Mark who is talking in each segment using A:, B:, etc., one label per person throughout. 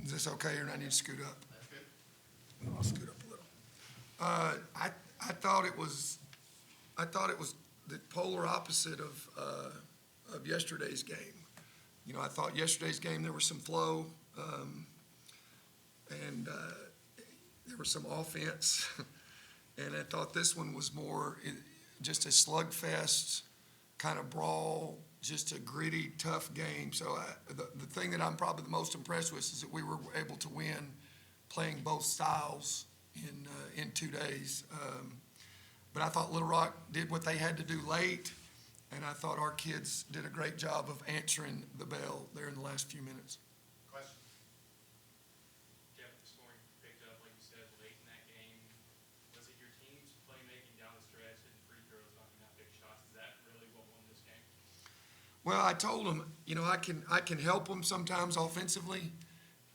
A: Is this okay, or do I need to scoot up?
B: That's good.
A: I'll scoot up a little. I thought it was the polar opposite of yesterday's game. You know, I thought yesterday's game there was some flow, and there was some offense, and I thought this one was more just a slugfest kind of brawl, just a gritty, tough game. So the thing that I'm probably the most impressed with is that we were able to win playing both styles in 2 days. But I thought Little Rock did what they had to do late, and I thought our kids did a great job of answering the bell there in the last few minutes.
B: Question?
C: Jeff, the scoring picked up, like you said, late in that game. Was it your team's playmaking down the stretch and free throws, knocking out big shots? Is that really what won this game?
A: Well, I told them, you know, I can help them sometimes offensively,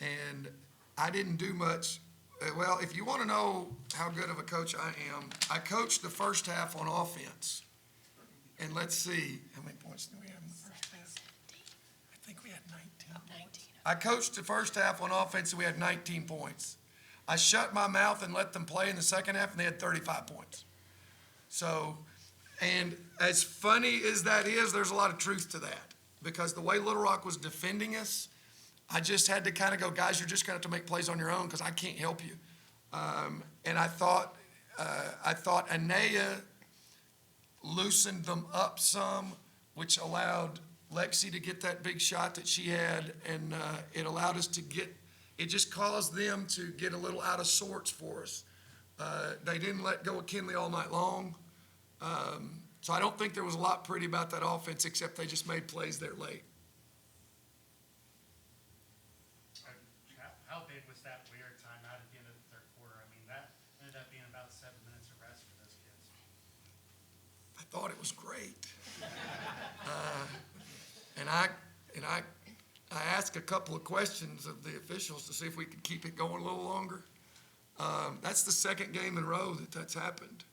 A: and I didn't do much. Well, if you want to know how good of a coach I am, I coached the first half on offense. And let's see, how many points do we have in the first half? I think we had 19. I coached the first half on offense, and we had 19 points. I shut my mouth and let them play in the second half, and they had 35 points. So, and as funny as that is, there's a lot of truth to that. Because the way Little Rock was defending us, I just had to kind of go, guys, you're just going to have to make plays on your own because I can't help you. And I thought Anaya loosened them up some, which allowed Lexi to get that big shot that she had, and it allowed us to get, it just caused them to get a little out of sorts for us. They didn't let go of Kinley all night long. So I don't think there was a lot pretty about that offense, except they just made plays there late.
D: How big was that weird timeout at the end of the third quarter? I mean, that ended up being about 7 minutes of rest for those kids.
A: I thought it was great. And I asked a couple of questions of the officials to see if we could keep it going a little longer. That's the second game in a row that's happened.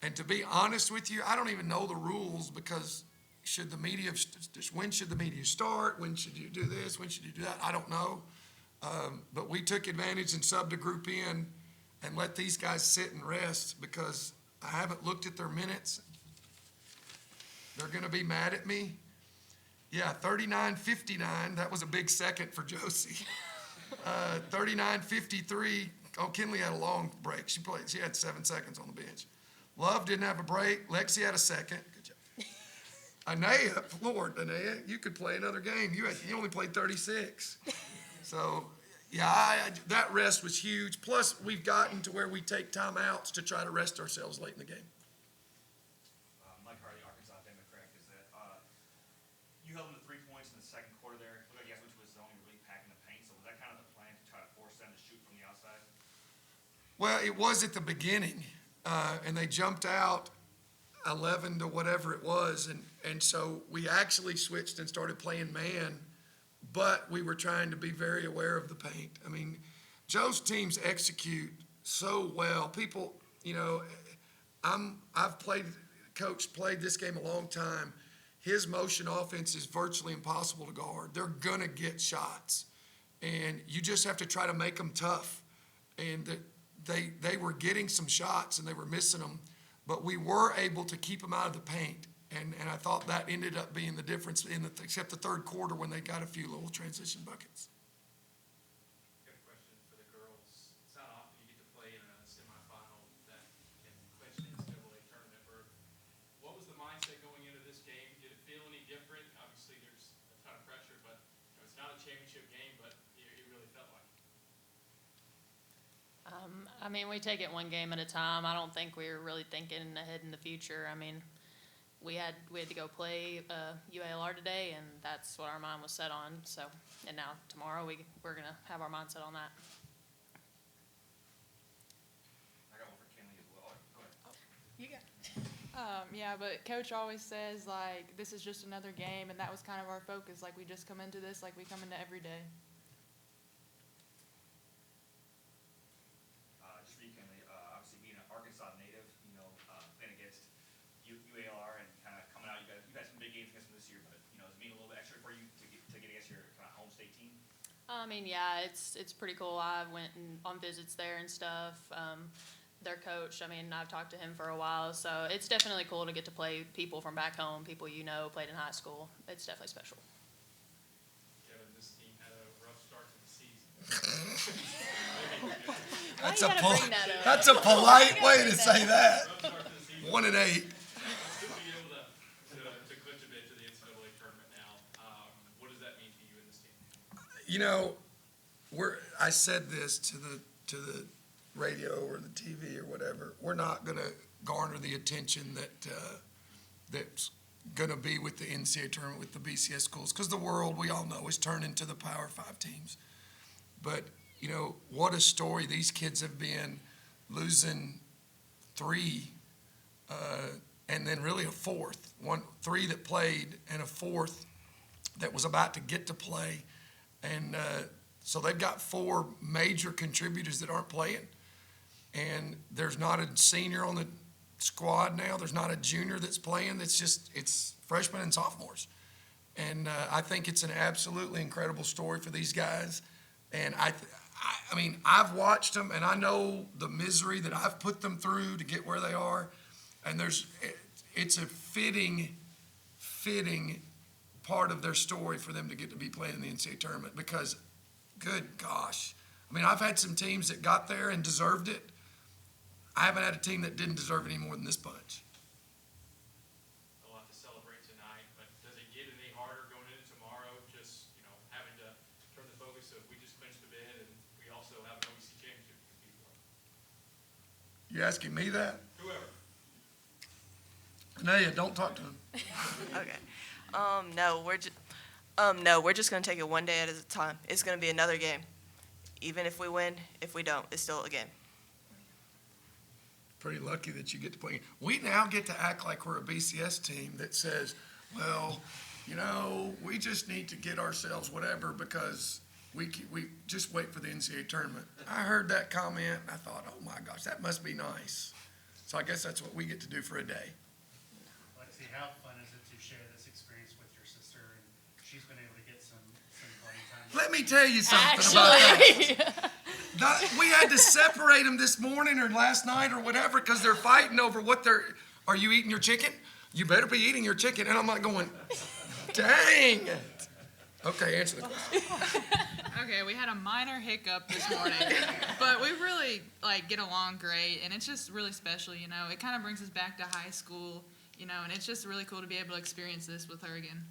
A: And to be honest with you, I don't even know the rules, because when should the media start? When should you do this? When should you do that? I don't know. But we took advantage and subbed a group in and let these guys sit and rest, because I haven't looked at their minutes. They're going to be mad at me. Yeah, 39-59. That was a big second for Josie. 39-53. Oh, Kinley had a long break. She had 7 seconds on the bench. Love didn't have a break. Lexi had a second. Good job. Anaya, Lord, Anaya, you could play another game. You only played 36. So, yeah, that rest was huge. Plus, we've gotten to where we take timeouts to try to rest ourselves late in the game.
E: Mike Hardy, Arkansas, if I'm correct, is that you held them to 3 points in the second quarter there. It looked like you guys went to a zone, you were really packing the paint. So was that kind of the plan, to try to force them to shoot from the outside?
A: Well, it was at the beginning, and they jumped out 11 to whatever it was, and so we actually switched and started playing man, but we were trying to be very aware of the paint. I mean, Joe's teams execute so well. People, you know, I've played this game a long time. His motion offense is virtually impossible to guard. They're gonna get shots, and you just have to try to make them tough. And they were getting some shots and they were missing them, but we were able to keep them out of the paint. And I thought that ended up being the difference except the third quarter when they got a few little transition buckets.
C: Got a question for the girls. It's not often you get to play in a semifinal that can clinch the NCAA tournament berth. What was the mindset going into this game? Did it feel any different? Obviously, there's a ton of pressure, but it's not a championship game, but it really felt like it.
F: I mean, we take it one game at a time. I don't think we were really thinking ahead in the future. I mean, we had to go play UALR today, and that's what our mind was set on. So, and now tomorrow we're gonna have our mind set on that.
E: I got one for Kinley as well. Go ahead.
F: You got.
G: Yeah, but Coach always says, like, this is just another game, and that was kind of our focus. Like, we just come into this like we come into every day.
E: Just for you, Kinley, obviously being an Arkansas native, you know, playing against UALR and kind of coming out, you've had some big games against them this year, but, you know, does it mean a little bit extra for you to get against your kind of home state team?
F: I mean, yeah, it's pretty cool. I went on visits there and stuff. Their coach, I mean, I've talked to him for a while, so it's definitely cool to get to play people from back home, people you know, played in high school. It's definitely special.
C: Kevin, this team had a rough start to the season.
A: That's
F: you
A: a
F: gotta bring that up?
A: That's a polite way to say that.
C: Rough start to the season.
A: 1-8.
C: Still be able to clinch a bid to the NCAA tournament now. What does that mean to you and this team?
A: You know, I said this to the radio or the TV or whatever. We're not going to garner the attention that's going to be with the NCAA tournament with the BCS schools, because the world, we all know, is turning to the Power 5 teams. But you know what a story these kids have been, losing 3, and then really a fourth, 3 that played and a fourth that was about to get to play, and so they've got 4 major contributors that aren't playing. And there's not a senior on the squad now. There's not a junior that's playing. It's freshmen and sophomores. And I think it's an absolutely incredible story for these guys. And I mean, I've watched them, and I know the misery that I've put them through to get where they are. And it's a fitting part of their story for them to get to be playing in the NCAA tournament, because, good gosh. I mean, I've had some teams that got there and deserved it. I haven't had a team that didn't deserve it any more than this bunch.
C: A lot to celebrate tonight, but does it get any harder going into tomorrow, just, having to turn the focus of we just clinched the bid and we also have an OVC championship to compete for?
A: You asking me that?
C: Whoever.
A: Anaya, don't talk to him.
B: Okay. We're just gonna take it one day at a time. It's gonna be another game. Even if we win, if we don't, it's still a game.
A: Pretty lucky that you get to play. We now get to act like we're a BCS team that says, well, we just need to get ourselves whatever because we just wait for the NCAA tournament. I heard that comment and I thought, oh my gosh, that must be nice. So I guess that's what we get to do for a day.
D: Lexi, how fun is it to share this experience with your sister, and she's been able to get some playing time?
A: Let me tell you something about that.
F: Actually,
A: We had to separate them this morning or last night or whatever because they're fighting over are you eating your chicken? You better be eating your chicken. And I'm like going, dang it. Okay, answer the question.
G: Okay, we had a minor hiccup this morning, but we really get along great, and it's just really special. It kind of brings us back to high school, and it's just really cool to be able to experience this with her again.